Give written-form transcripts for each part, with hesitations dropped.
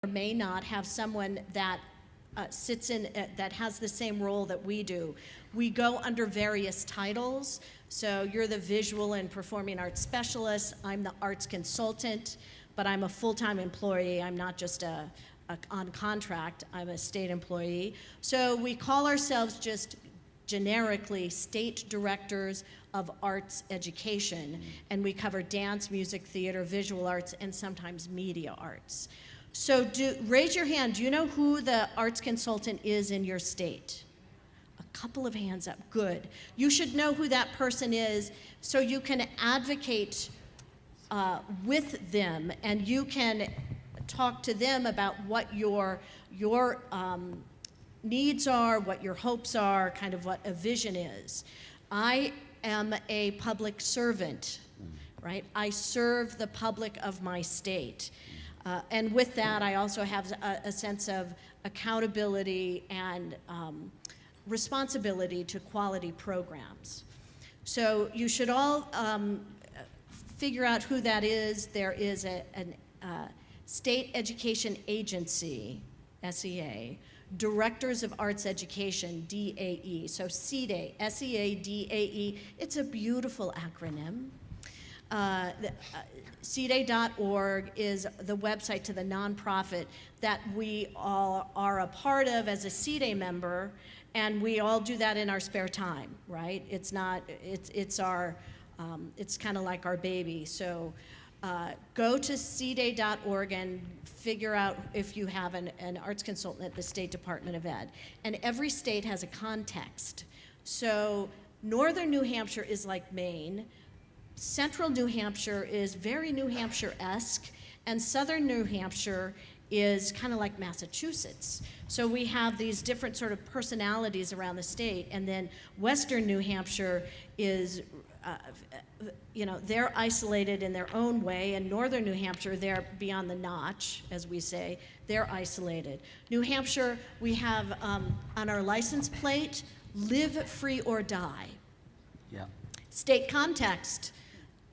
may not have someone that sits in, that has the same role that we do. We go under various titles. So you're the visual and performing arts specialist. I'm the arts consultant, but I'm a full-time employee. I'm not just on contract. I'm a state employee. So we call ourselves just generically state directors of arts education, and we cover dance, music, theater, visual arts, and sometimes media arts. So raise your hand. Do you know who the arts consultant is in your state? A couple of hands up. Good. You should know who that person is so you can advocate with them, and you can talk to them about what your needs are, what your hopes are, kind of what a vision is. I am a public servant, right? I serve the public of my state. And with that, I also have a sense of accountability and responsibility to quality programs. So you should all figure out who that is. There is a state education agency, SEA, Directors of Arts Education, DAE. So CDAE, SEADAE. It's a beautiful acronym. CDAE.org is the website to the nonprofit that we all are a part of as a CDAE member, and we all do that in our spare time, right? It's our, it's kind of like our baby. So go to CDAE.org and figure out if you have an arts consultant at the State Department of Ed. And every state has a context. So Northern New Hampshire is like Maine. Central New Hampshire is very New Hampshire-esque, and Southern New Hampshire is kind of like Massachusetts. So we have these different sort of personalities around the state, and then Western New Hampshire is, they're isolated in their own way, and Northern New Hampshire, they're beyond the notch, as we say, they're isolated. New Hampshire, we have on our license plate, live free or die. Yeah. State context.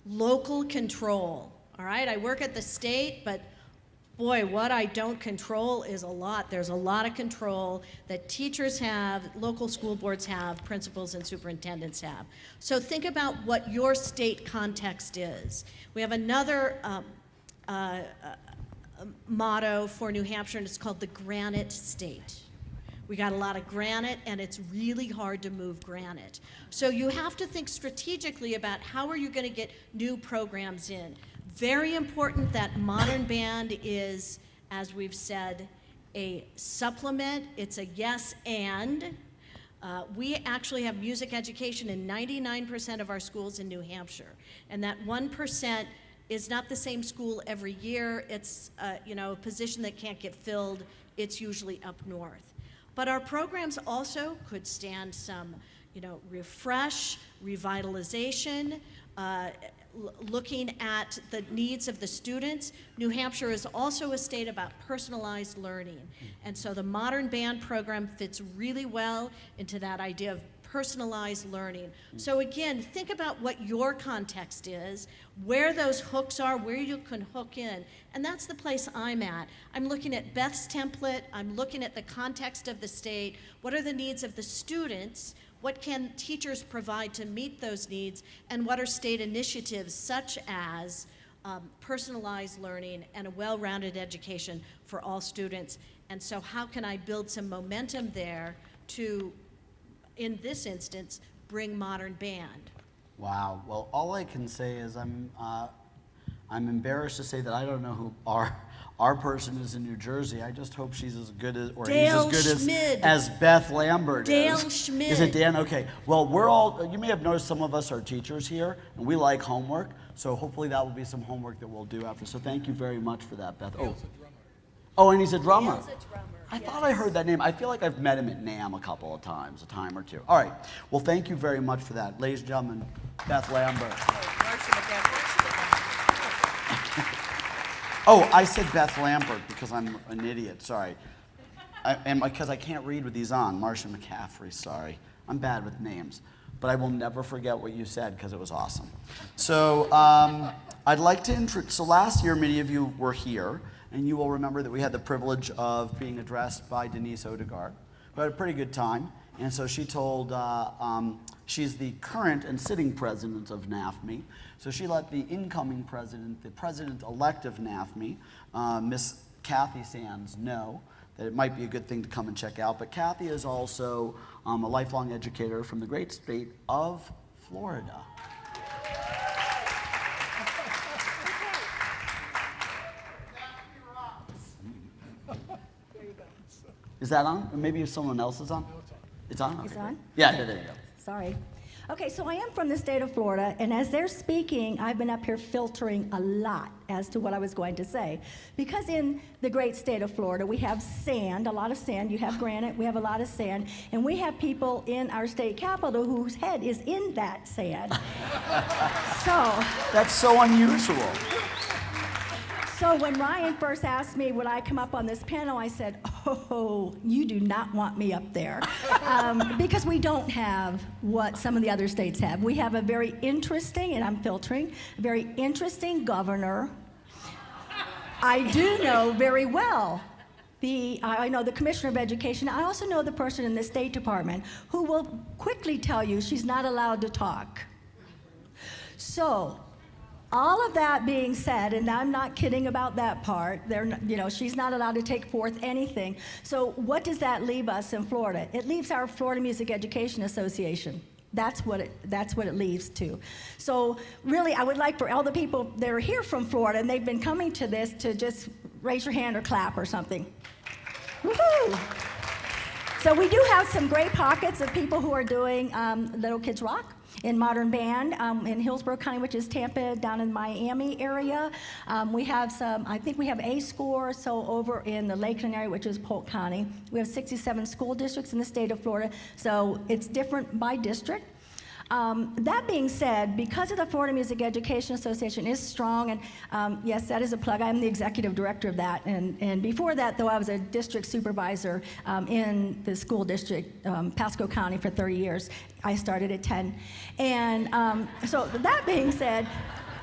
Local control, all right? I work at the state, but boy, what I don't control is a lot. There's a lot of control that teachers have, local school boards have, principals and superintendents have. So think about what your state context is. We have another motto for New Hampshire, and it's called the Granite State. We got a lot of granite, and it's really hard to move granite. So you have to think strategically about how are you going to get new programs in. Very important that modern band is, as we've said, a supplement. It's a yes and. We actually have music education in 99% of our schools in New Hampshire. And that 1% is not the same school every year. It's a position that can't get filled. It's usually up north. But our programs also could stand some, refresh, revitalization, looking at the needs of the students. New Hampshire is also a state about personalized learning. And so the modern band program fits really well into that idea of personalized learning. So again, think about what your context is, where those hooks are, where you can hook in. And that's the place I'm at. I'm looking at Beth's template. I'm looking at the context of the state. What are the needs of the students? What can teachers provide to meet those needs? And what are state initiatives such as personalized learning and a well-rounded education for all students? And so how can I build some momentum there to, in this instance, bring modern band? Wow. Well, all I can say is I'm embarrassed to say that I don't know who our person is in New Jersey. I just hope she's as good as, or Dale he's as good Schmid. as Beth Lambert Dale is. Schmid. Is it Dan? Okay. Well, we're all, you may have noticed some of us are teachers here, and we like homework. So hopefully that will be some homework that we'll do after. So thank you very much for that, Beth. Oh, and he's a drummer. Dale's a drummer. I thought I heard that name. I feel like I've met him at NAMM a couple of times, a time or two. All right. Well, thank you very much for that. Ladies and gentlemen, Beth Lambert. Oh, I said Beth Lambert because I'm an idiot. Sorry. And because I can't read with these on. Marcia McCaffrey, sorry. I'm bad with names. But I will never forget what you said because it was awesome. So I'd like to introduce, so last year many of you were here. And you will remember that we had the privilege of being addressed by Denise Odegaard, who had a pretty good time. And so she told, she's the current and sitting president of NAFME. So she let the incoming president, the president-elect of NAFME, Miss Kathy Sands, know that it might be a good thing to come and check out. But Kathy is also a lifelong educator from the great state of Florida. Is that on? Or maybe if someone else is on? It's on? Okay, It's on? yeah, there you go. Sorry. Okay, so I am from the state of Florida, and as they're speaking, I've been up here filtering a lot as to what I was going to say. Because in the great state of Florida, we have sand, a lot of sand. You have granite, we have a lot of sand, and we have people in our state capitol whose head is in that sand. That's so unusual. So when Ryan first asked me would I come up on this panel, I said, oh, you do not want me up there. Because we don't have what some of the other states have. We have a very interesting, and I'm filtering, a very interesting governor. I do know very well I know the Commissioner of Education. I also know the person in the State Department who will quickly tell you she's not allowed to talk. So, all of that being said, and I'm not kidding about that part, she's not allowed to take forth anything. So what does that leave us in Florida? It leaves our Florida Music Education Association. That's what it leaves to. So really, I would like for all the people that are here from Florida, and they've been coming to this, to just raise your hand or clap or something. Woohoo! So we do have some great pockets of people who are doing Little Kids Rock in modern band in Hillsborough County, which is Tampa, down in Miami area. We have some, I think we have a score, so over in the Lakeland area, which is Polk County. We have 67 school districts in the state of Florida, so it's different by district. That being said, because of the Florida Music Education Association is strong, and yes, that is a plug. I'm the executive director of that, and before that, though, I was a district supervisor in the school district, Pasco County, for 30 years. I started at 10. And so that being said,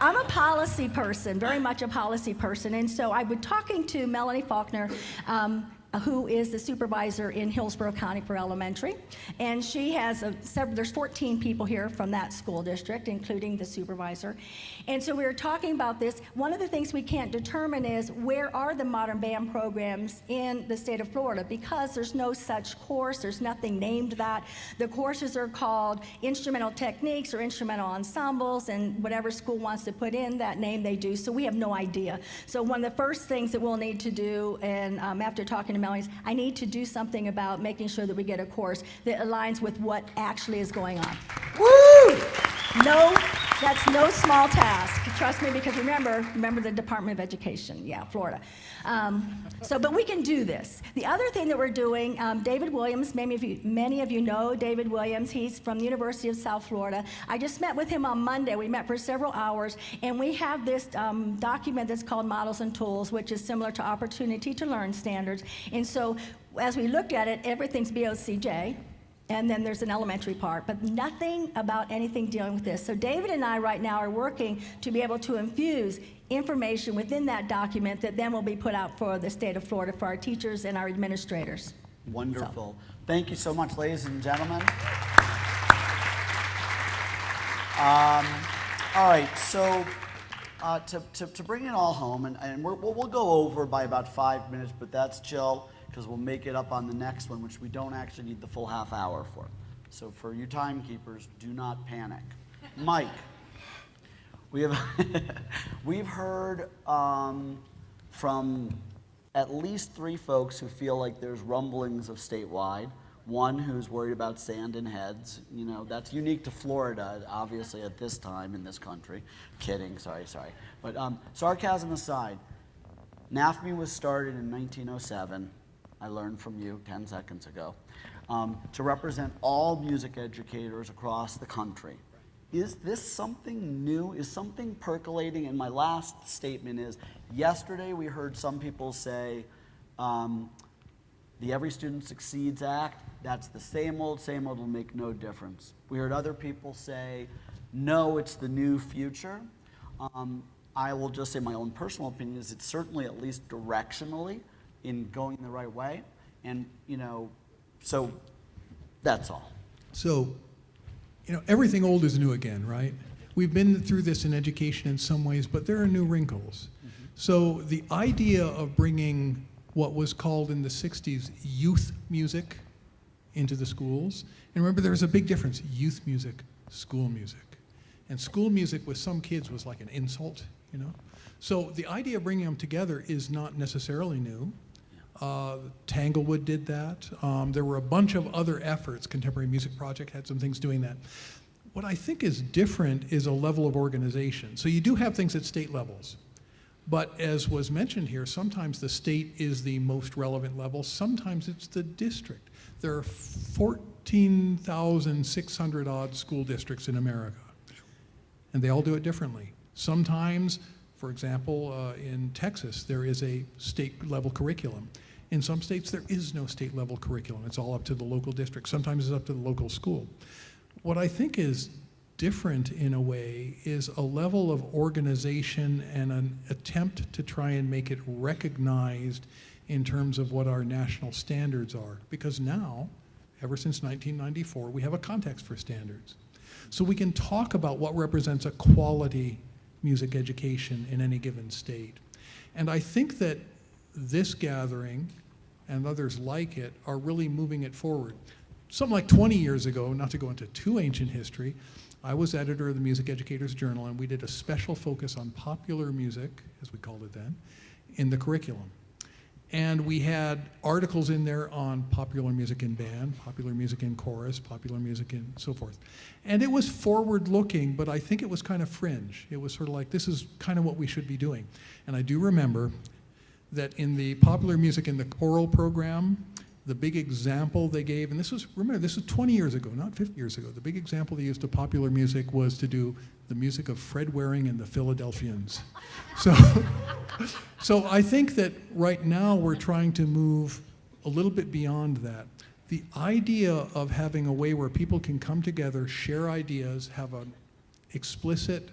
I'm a policy person, very much a policy person, and so I've been talking to Melanie Faulkner, who is the supervisor in Hillsborough County for elementary, and she has there's 14 people here from that school district, including the supervisor, and so we were talking about this. One of the things we can't determine is where are the modern band programs in the state of Florida, because there's no such course, there's nothing named that. The courses are called instrumental techniques or instrumental ensembles, and whatever school wants to put in that name, they do, so we have no idea. So one of the first things that we'll need to do, and after talking to Melanie, I need to do something about making sure that we get a course that aligns with what actually is going on. Woo! No, that's no small task. Trust me, because remember the Department of Education, yeah, Florida. But we can do this. The other thing that we're doing, David Williams, many of you know David Williams. He's from the University of South Florida. I just met with him on Monday. We met for several hours, and we have this document that's called Models and Tools, which is similar to Opportunity to Learn standards. And so as we looked at it, everything's BOCJ. And then there's an elementary part, but nothing about anything dealing with this. So David and I right now are working to be able to infuse information within that document that then will be put out for the state of Florida for our teachers and our administrators. Wonderful. Thank you so much, ladies and gentlemen. All right, so to bring it all home, and we'll go over by about 5 minutes, but that's chill, because we'll make it up on the next one, which we don't actually need the full half hour for. So for you timekeepers, do not panic. Mike, we've heard from at least 3 folks who feel like there's rumblings of statewide. One who's worried about sand and heads. You know, that's unique to Florida, obviously, at this time in this country. Kidding, sorry. But sarcasm aside, NAFME was started in 1907. I learned from you 10 seconds ago, to represent all music educators across the country. Is this something new? Is something percolating? And my last statement is, yesterday we heard some people say, the Every Student Succeeds Act, that's the same old will make no difference. We heard other people say, no, it's the new future. I will just say my own personal opinion is it's certainly at least directionally in going the right way. And, so that's all. So, everything old is new again, right? We've been through this in education in some ways, but there are new wrinkles. So the idea of bringing what was called in the 60s youth music into the schools, and remember there's a big difference, youth music, school music. And school music with some kids was like an insult, So the idea of bringing them together is not necessarily new. Tanglewood did that. There were a bunch of other efforts. Contemporary Music Project had some things doing that. What I think is different is a level of organization. So you do have things at state levels. But as was mentioned here, sometimes the state is the most relevant level. Sometimes it's the district. There are 14,600 odd school districts in America. And they all do it differently. Sometimes, for example, in Texas, there is a state-level curriculum. In some states, there is no state-level curriculum. It's all up to the local district. Sometimes it's up to the local school. What I think is different in a way is a level of organization and an attempt to try and make it recognized in terms of what our national standards are. Because now, ever since 1994, we have a context for standards. So we can talk about what represents a quality music education in any given state. And I think that this gathering and others like it are really moving it forward. Something like 20 years ago, not to go into too ancient history, I was editor of the Music Educators Journal, and we did a special focus on popular music, as we called it then, in the curriculum. And we had articles in there on popular music in band, popular music in chorus, popular music and so forth. And it was forward-looking, but I think it was kind of fringe. It was sort of like, this is kind of what we should be doing. And I do remember that in the popular music in the choral program, the big example they gave, and this was 20 years ago, not 50 years ago. The big example they used of popular music was to do the music of Fred Waring and the Philadelphians. So I think that right now we're trying to move a little bit beyond that. The idea of having a way where people can come together, share ideas, have an explicit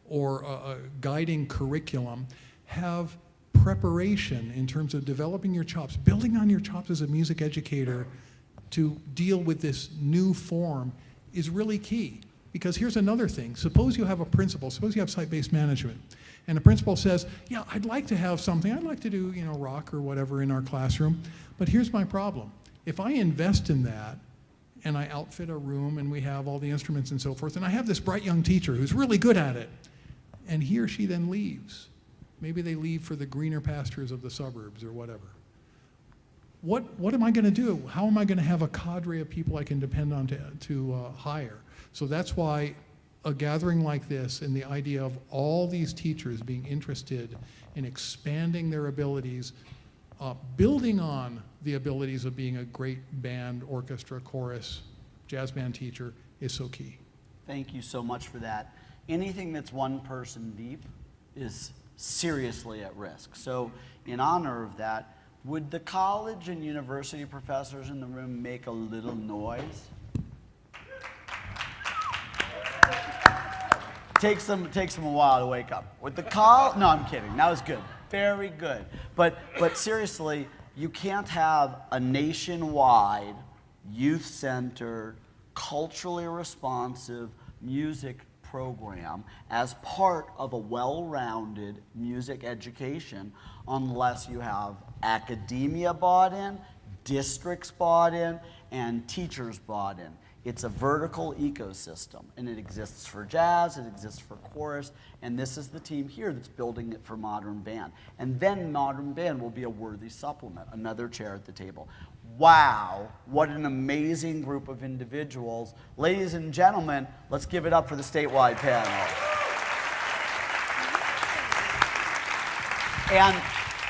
or a guiding curriculum, have preparation in terms of developing your chops, building on your chops as a music educator to deal with this new form is really key. Because here's another thing. Suppose you have a principal, suppose you have site-based management, and the principal says, yeah, I'd like to have something, I'd like to do, rock or whatever in our classroom, but here's my problem. If I invest in that, and I outfit a room, and we have all the instruments and so forth, and I have this bright young teacher who's really good at it, and he or she then leaves. Maybe they leave for the greener pastures of the suburbs or whatever. What am I going to do? How am I going to have a cadre of people I can depend on to hire? So that's why a gathering like this and the idea of all these teachers being interested in expanding their abilities, building on the abilities of being a great band, orchestra, chorus, jazz band teacher is so key. Thank you so much for that. Anything that's one person deep is seriously at risk. So in honor of that, would the college and university professors in the room make a little noise? Takes them a while to wake up. With the no, I'm kidding. That was good. Very good. But seriously, you can't have a nationwide, youth-centered, culturally responsive music program as part of a well-rounded music education unless you have academia bought in, districts bought in, and teachers bought in. It's a vertical ecosystem, and it exists for jazz, it exists for chorus, and this is the team here that's building it for modern band. And then modern band will be a worthy supplement, another chair at the table. Wow, what an amazing group of individuals. Ladies and gentlemen, let's give it up for the statewide panel.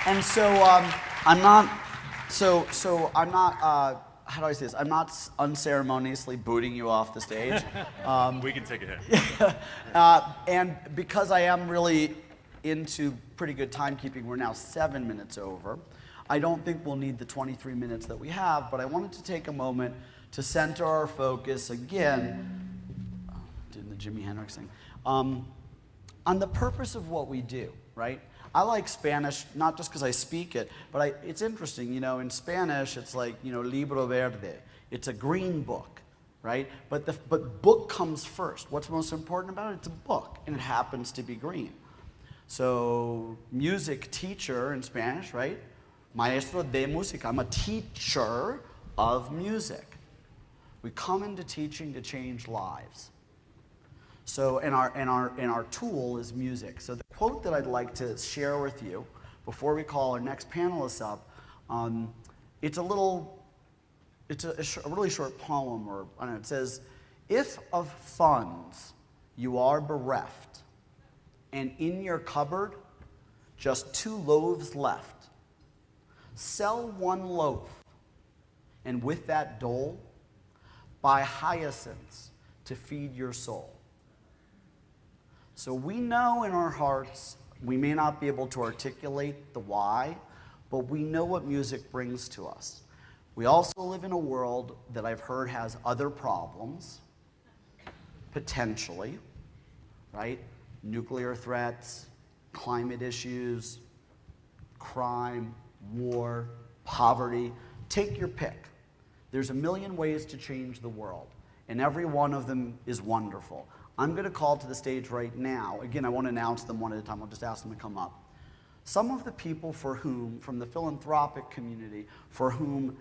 And so I'm not, how do I say this? I'm not unceremoniously booting you off the stage. We can take a hit. And because I am really into pretty good timekeeping, we're now 7 minutes over. I don't think we'll need the 23 minutes that we have, but I wanted to take a moment to center our focus again, doing the Jimi Hendrix thing, on the purpose of what we do, right? I like Spanish, not just because I speak it, but it's interesting, you know, in Spanish, it's like, you know, libro verde. It's a green book, right? But book comes first. What's most important about it? It's a book, and it happens to be green. So music teacher in Spanish, right? Maestro de música. I'm a teacher of music. We come into teaching to change lives. So, and our tool is music. So the quote that I'd like to share with you before we call our next panelists up, it's a really short poem, or I don't know, it says, "If of funds you are bereft, and in your cupboard just 2 loaves left, sell 1 loaf, and with that dole, buy hyacinths to feed your soul." So we know in our hearts, we may not be able to articulate the why, but we know what music brings to us. We also live in a world that I've heard has other problems, potentially, right? Nuclear threats, climate issues, crime, war, poverty. Take your pick. There's a million ways to change the world, and every one of them is wonderful. I'm going to call to the stage right now. Again, I won't announce them one at a time. I'll just ask them to come up. Some of the people for whom, from the philanthropic community, for whom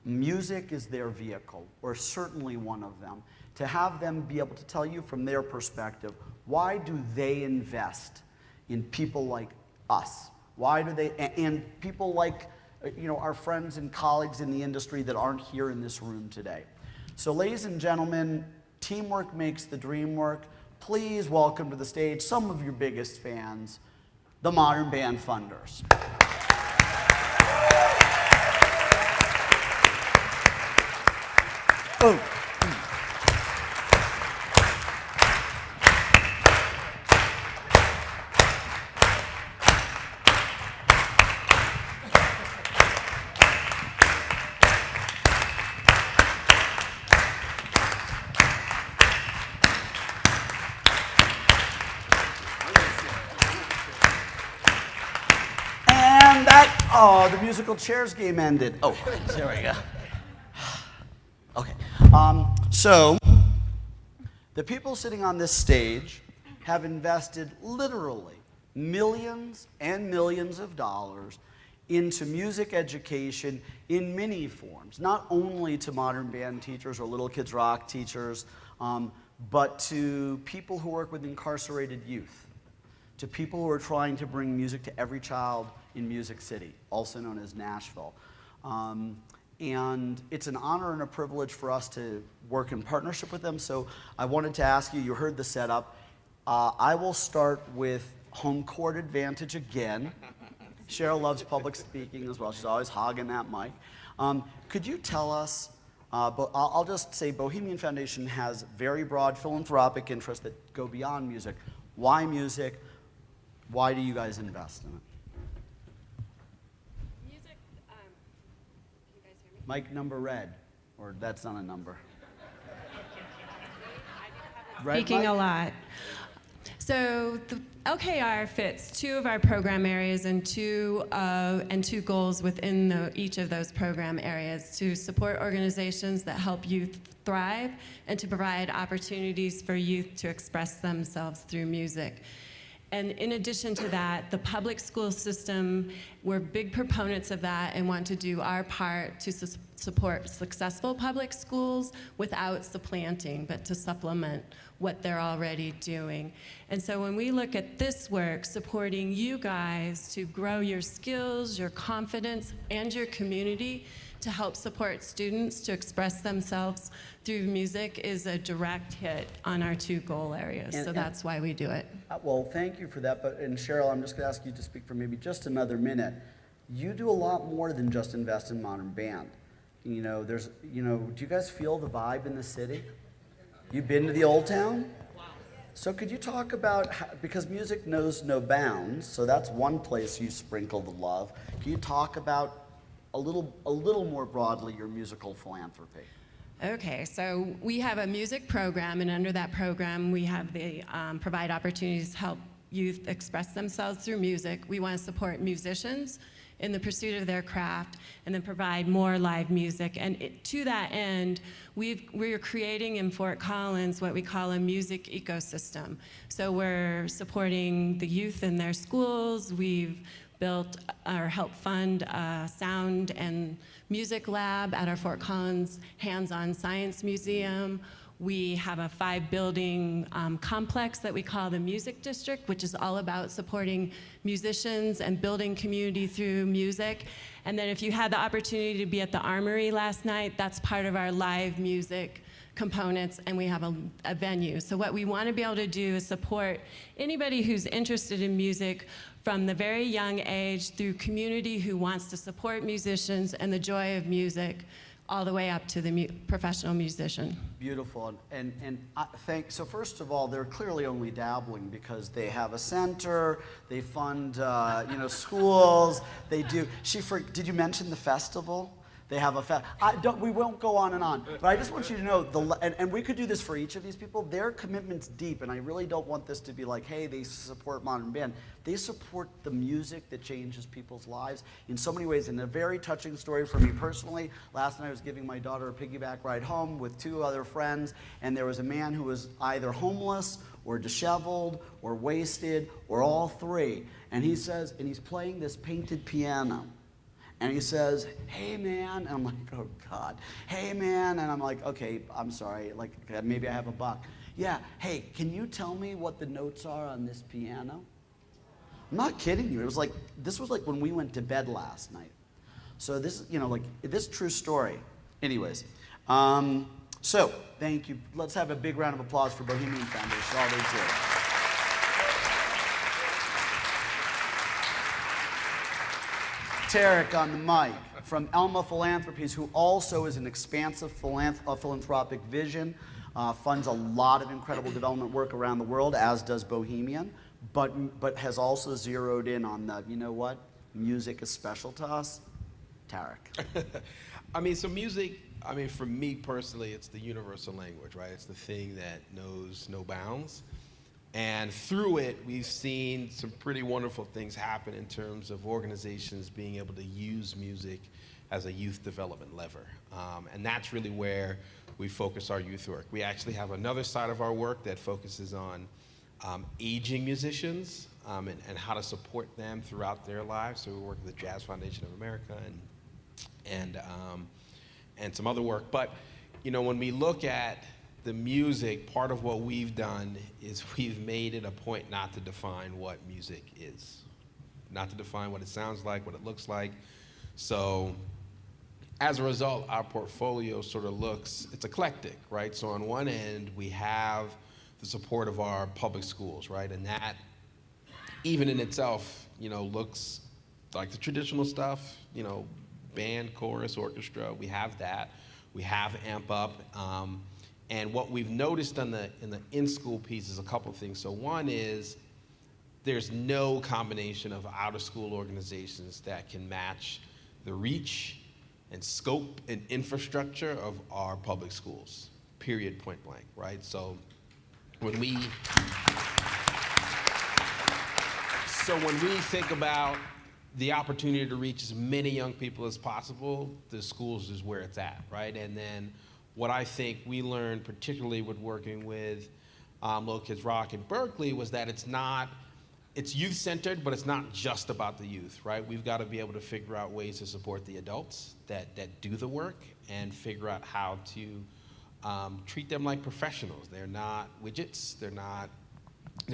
music is their vehicle, or certainly one of them, to have them be able to tell you from their perspective, why do they invest in people like us? Why do they, and people like, you know, our friends and colleagues in the industry that aren't here in this room today. So ladies and gentlemen, teamwork makes the dream work. Please welcome to the stage some of your biggest fans, the Modern Band Funders. Boom. Oh, the musical chairs game ended. Oh, there we go. Okay. So, the people sitting on this stage have invested literally millions and millions of dollars into music education in many forms, not only to modern band teachers or little kids rock teachers, but to people who work with incarcerated youth, to people who are trying to bring music to every child in Music City, also known as Nashville. And it's an honor and a privilege for us to work in partnership with them. So I wanted to ask you, you heard the setup. I will start with home court advantage again. Cheryl loves public speaking as well. She's always hogging that mic. Could you tell us, but I'll just say Bohemian Foundation has very broad philanthropic interests that go beyond music. Why music? Why do you guys invest in it? Music, can you guys hear me? Mic number red, or that's not a number. Red Speaking mic? a lot. So the LKR fits 2 of our program areas and two goals within each of those program areas: to support organizations that help youth thrive and to provide opportunities for youth to express themselves through music. And in addition to that, the public school system, we're big proponents of that and want to do our part to support successful public schools without supplanting, but to supplement what they're already doing. And so when we look at this work, supporting you guys to grow your skills, your confidence, and your community to help support students to express themselves through music is a direct hit on our 2 goal areas. So that's why we do it. Well, thank you for that. And Cheryl, I'm just going to ask you to speak for maybe just another minute. You do a lot more than just invest in modern band. You know, do you guys feel the vibe in the city? You've been to the Old Town? So could you talk about, because music knows no bounds, so that's one place you sprinkle the love. Can you talk about a little more broadly your musical philanthropy? Okay, so we have a music program, and under that program, we have the provide opportunities to help youth express themselves through music. We want to support musicians in the pursuit of their craft, and then provide more live music. And to that end, we're creating in Fort Collins what we call a music ecosystem. So we're supporting the youth in their schools. We've built or helped fund a sound and music lab at our Fort Collins Hands-On Science Museum. We have a 5-building complex that we call the Music District, which is all about supporting musicians and building community through music. And then if you had the opportunity to be at the Armory last night, that's part of our live music components, and we have a venue. So what we want to be able to do is support anybody who's interested in music from the very young age through community who wants to support musicians and the joy of music, all the way up to the professional musician. Beautiful, and so first of all, they're clearly only dabbling because they have a center, they fund schools, they do. Did you mention the festival? They have a we won't go on and on, but I just want you to know, and we could do this for each of these people, their commitment's deep, and I really don't want this to be like, hey, they support modern band. They support the music that changes people's lives in so many ways. And a very touching story for me personally, last night I was giving my daughter a piggyback ride home with 2 other friends, and there was a man who was either homeless or disheveled or wasted or all 3. And he says, and he's playing this painted piano. And he says, hey, man. And I'm like, oh, God. Hey, man. And I'm like, okay, I'm sorry. Like, maybe I have a buck. Yeah, hey, can you tell me what the notes are on this piano? I'm not kidding you. This was like when we went to bed last night. So this, this true story. Anyways, so thank you. Let's have a big round of applause for Bohemian Foundation, all they do. Tarek on the mic from Elma Philanthropies, who also is an expansive philanthropic vision, funds a lot of incredible development work around the world, as does Bohemian, but has also zeroed in on the, you know what, music is special to us. Tarek. So music, for me personally, it's the universal language, right? It's the thing that knows no bounds. And through it, we've seen some pretty wonderful things happen in terms of organizations being able to use music as a youth development lever. And that's really where we focus our youth work. We actually have another side of our work that focuses on aging musicians and how to support them throughout their lives. So we work with the Jazz Foundation of America and some other work. But when we look at the music, part of what we've done is we've made it a point not to define what music is, not to define what it sounds like, what it looks like. So as a result, our portfolio sort of it's eclectic, right? So on one end, we have the support of our public schools, right? And that, even in itself, looks like the traditional stuff, band, chorus, orchestra, we have that. We have Amp Up. And what we've noticed in the in-school piece is a couple things. So one is there's no combination of out-of-school organizations that can match the reach and scope and infrastructure of our public schools, period, point blank, right? So when we think about the opportunity to reach as many young people as possible, the schools is where it's at, right? And then what I think we learned, particularly with working with Little Kids Rock in Berkeley, was that it's youth-centered, but it's not just about the youth, right? We've got to be able to figure out ways to support the adults that do the work and figure out how to treat them like professionals. They're not widgets. They're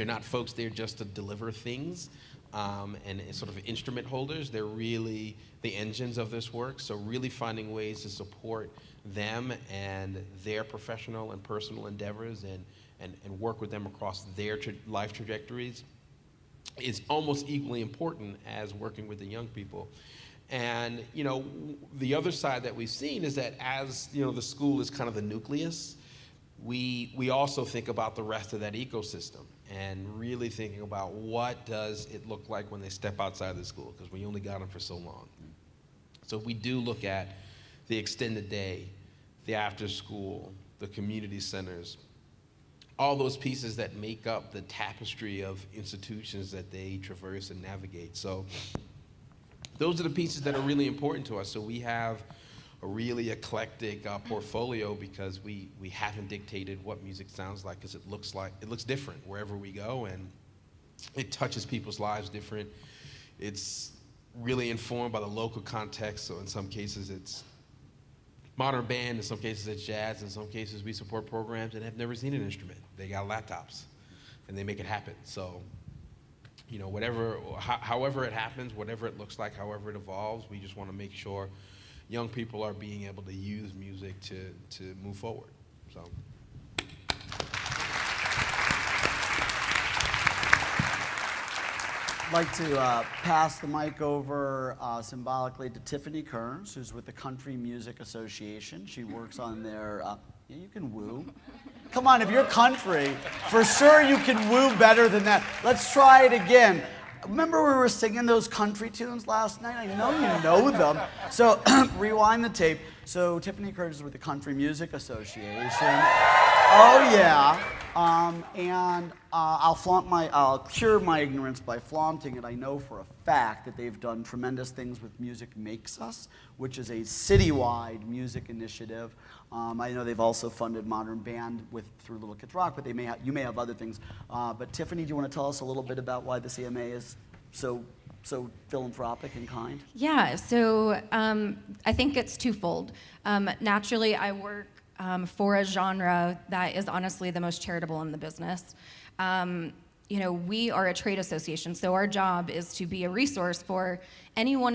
not folks there just to deliver things and sort of instrument holders. They're really the engines of this work. So really finding ways to support them and their professional and personal endeavors and work with them across their life trajectories is almost equally important as working with the young people. And the other side that we've seen is that as the school is kind of the nucleus, we also think about the rest of that ecosystem and really thinking about what does it look like when they step outside the school, because we only got them for so long. So we do look at the extended day the after school, the community centers, all those pieces that make up the tapestry of institutions that they traverse and navigate. So those are the pieces that are really important to us. So we have a really eclectic portfolio because we haven't dictated what music sounds like, because it looks different wherever we go, and it touches people's lives different. It's really informed by the local context. So in some cases it's modern band, in some cases it's jazz, in some cases we support programs that have never seen an instrument. They got laptops and they make it happen. So, you know, however it happens, whatever it looks like, however it evolves, we just want to make sure young people are being able to use music to move forward. So. I'd like to pass the mic over symbolically to Tiffany Kearns, who's with the Country Music Association. She works on their, yeah, you can woo. Come on, if you're country, for sure you can woo better than that. Let's try it again. Remember we were singing those country tunes last night? I know you know them. So rewind the tape. So Tiffany Kearns is with the Country Music Association. Oh yeah. I'll cure my ignorance by flaunting it. I know for a fact that they've done tremendous things with Music Makes Us, which is a citywide music initiative. I know they've also funded Modern Band through Little Kids Rock, but you may have other things. But Tiffany, do you want to tell us a little bit about why the CMA is so philanthropic and kind? Yeah, so I think it's twofold. Naturally, I work for a genre that is honestly the most charitable in the business. You know, we are a trade association, so our job is to be a resource for anyone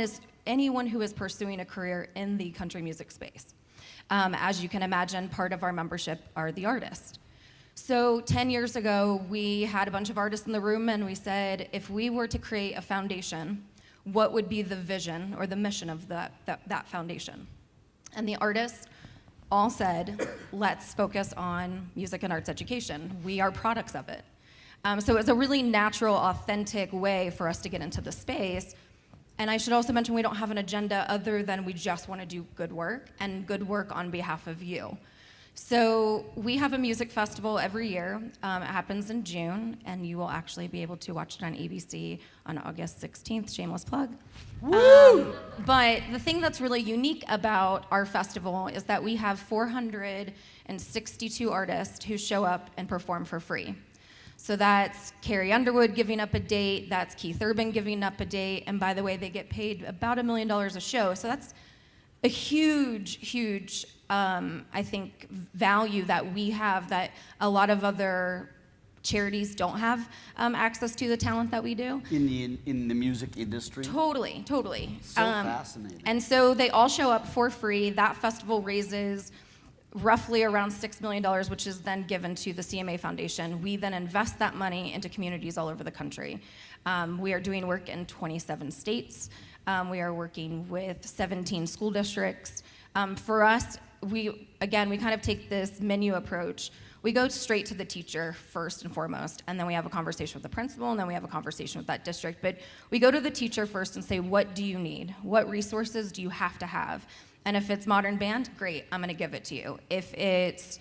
who is pursuing a career in the country music space. As you can imagine, part of our membership are the artists. So 10 years ago, we had a bunch of artists in the room, and we said, if we were to create a foundation, what would be the vision or the mission of that foundation? And the artists all said, let's focus on music and arts education. We are products of it. So it's a really natural, authentic way for us to get into the space. And I should also mention we don't have an agenda other than we just want to do good work, and good work on behalf of you. So we have a music festival every year. It happens in June, and you will actually be able to watch it on ABC on August 16th, shameless plug. Woo! But the thing that's really unique about our festival is that we have 462 artists who show up and perform for free. So that's Carrie Underwood giving up a date, that's Keith Urban giving up a date, and by the way, they get paid about $1 million a show. So that's a huge, I think, value that we have that a lot of other charities don't have access to the talent that we do. In the music industry? Totally. So fascinating. And so they all show up for free. That festival raises roughly around $6 million, which is then given to the CMA Foundation. We then invest that money into communities all over the country. We are doing work in 27 states. We are working with 17 school districts. For us, we kind of take this menu approach. We go straight to the teacher first and foremost, and then we have a conversation with the principal, and then we have a conversation with that district. But we go to the teacher first and say, what do you need? What resources do you have to have? And if it's modern band, great, I'm gonna give it to you. If it's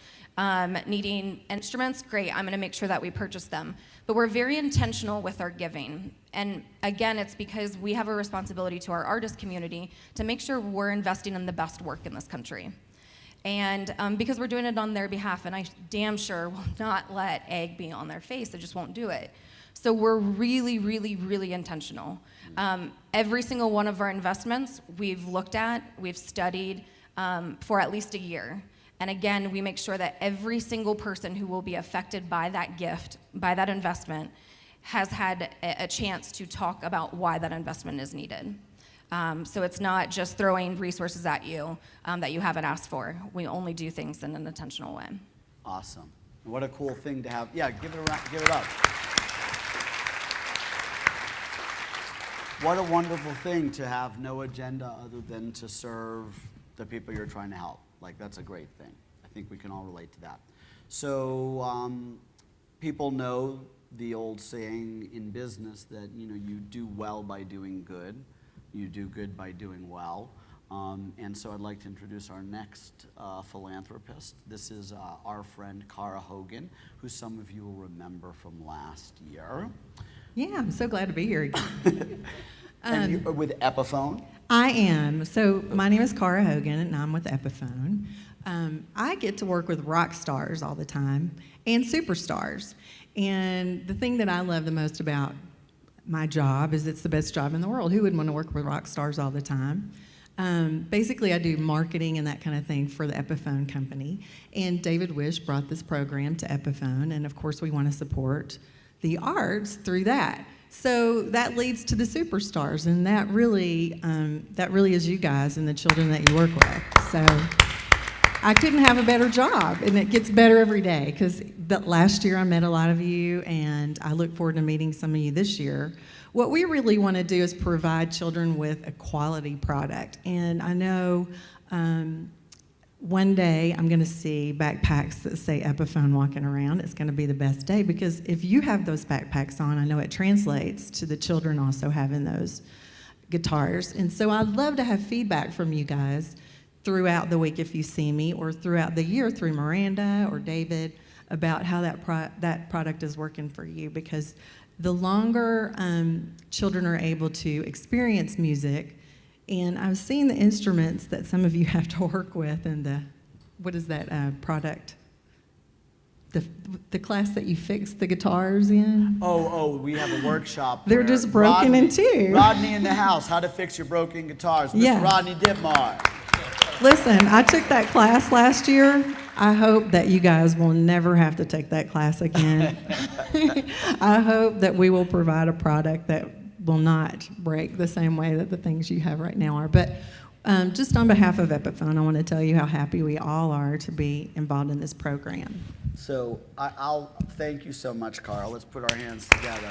needing instruments, great, I'm gonna make sure that we purchase them. But we're very intentional with our giving. And again, it's because we have a responsibility to our artist community to make sure we're investing in the best work in this country. And because we're doing it on their behalf, and I damn sure will not let egg be on their face, I just won't do it. So we're really intentional. Every single one of our investments we've looked at, we've studied for at least a year. And again, we make sure that every single person who will be affected by that gift, by that investment, has had a chance to talk about why that investment is needed. So it's not just throwing resources at you that you haven't asked for. We only do things in an intentional way. Awesome. What a cool thing to have. Yeah, give it up. What a wonderful thing to have no agenda other than to serve the people you're trying to help. Like, that's a great thing. I think we can all relate to that. So people know the old saying in business that, you know, you do well by doing good. You do good by doing well. And so I'd like to introduce our next philanthropist. This is our friend Cara Hogan, who some of you will remember from last year. Yeah, I'm so glad to be here again. And you are with Epiphone. I am. So my name is Cara Hogan, and I'm with Epiphone. I get to work with rock stars all the time and superstars. And the thing that I love the most about my job is it's the best job in the world. Who would want to work with rock stars all the time? Basically, I do marketing and that kind of thing for the Epiphone company. And David Wish brought this program to Epiphone, and of course, we want to support the arts through that. So that leads to the superstars, and that really is you guys and the children that you work with. So I couldn't have a better job, and it gets better every day because last year I met a lot of you, and I look forward to meeting some of you this year. What we really want to do is provide children with a quality product, and I know one day I'm going to see backpacks that say Epiphone walking around. It's going to be the best day because if you have those backpacks on, I know it translates to the children also having those guitars. And so I'd love to have feedback from you guys throughout the week if you see me, or throughout the year through Miranda or David, about how that product is working for you, because the longer children are able to experience music, and I've seen the instruments that some of you have to work with, and what is that product? The class that you fix the guitars in? Oh, we have a workshop. They're where just broken in two. Rodney in the house, how to fix your broken guitars. Mr. Yeah. Rodney Ditmar. Listen, I took that class last year. I hope that you guys will never have to take that class again. I hope that we will provide a product that will not break the same way that the things you have right now are. But just on behalf of Epiphone, I want to tell you how happy we all are to be involved in this program. So I'll thank you so much, Carl. Let's put our hands together.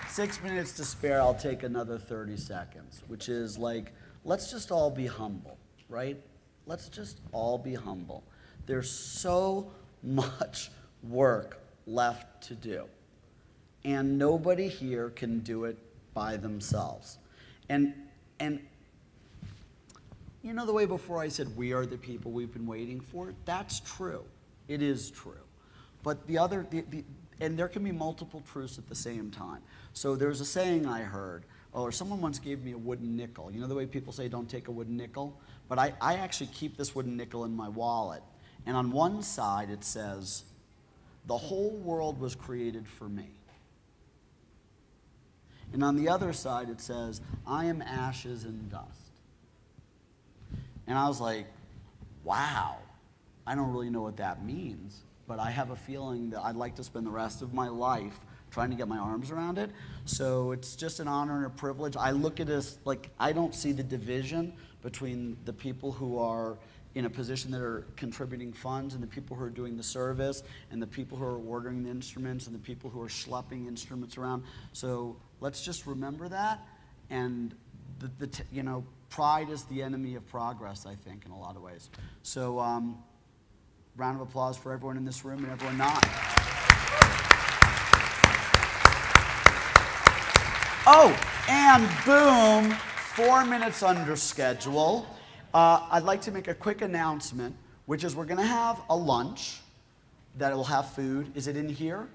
6 minutes to spare, I'll take another 30 seconds, which is like, let's just all be humble, right? Let's just all be humble. There's so much work left to do, and nobody here can do it by themselves. And you know the way before I said we are the people we've been waiting for? That's true. It is true. But and there can be multiple truths at the same time. So there's a saying I heard, or someone once gave me a wooden nickel. You know the way people say don't take a wooden nickel? But I actually keep this wooden nickel in my wallet. And on one side it says, the whole world was created for me. And on the other side it says, I am ashes and dust. And I was like, wow, I don't really know what that means, but I have a feeling that I'd like to spend the rest of my life trying to get my arms around it. So it's just an honor and a privilege. I look at it as, like, I don't see the division between the people who are in a position that are contributing funds and the people who are doing the service and the people who are ordering the instruments and the people who are schlepping instruments around. So let's just remember that. And pride is the enemy of progress, I think, in a lot of ways. So round of applause for everyone in this room and everyone not. Oh, and boom, 4 minutes under schedule. I'd like to make a quick announcement, which is we're going to have a lunch that will have food. Is it in here?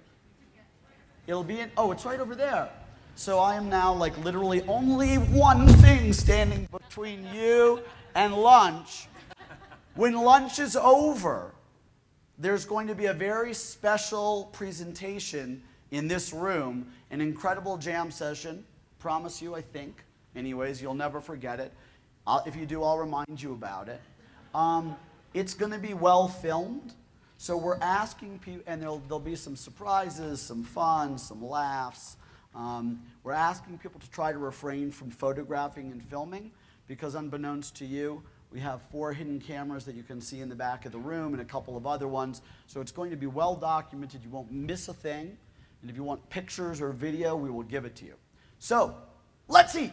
It'll be in, oh, it's right over there. So I am now like literally only one thing standing between you and lunch. When lunch is over, there's going to be a very special presentation in this room, an incredible jam session. Promise you, I think. Anyways, you'll never forget it. If you do, I'll remind you about it. It's going to be well filmed. So we're asking people, and there'll be some surprises, some fun, some laughs. We're asking people to try to refrain from photographing and filming, because unbeknownst to you, we have 4 hidden cameras that you can see in the back of the room and a couple of other ones. So it's going to be well documented. You won't miss a thing. And if you want pictures or video, we will give it to you. So let's eat.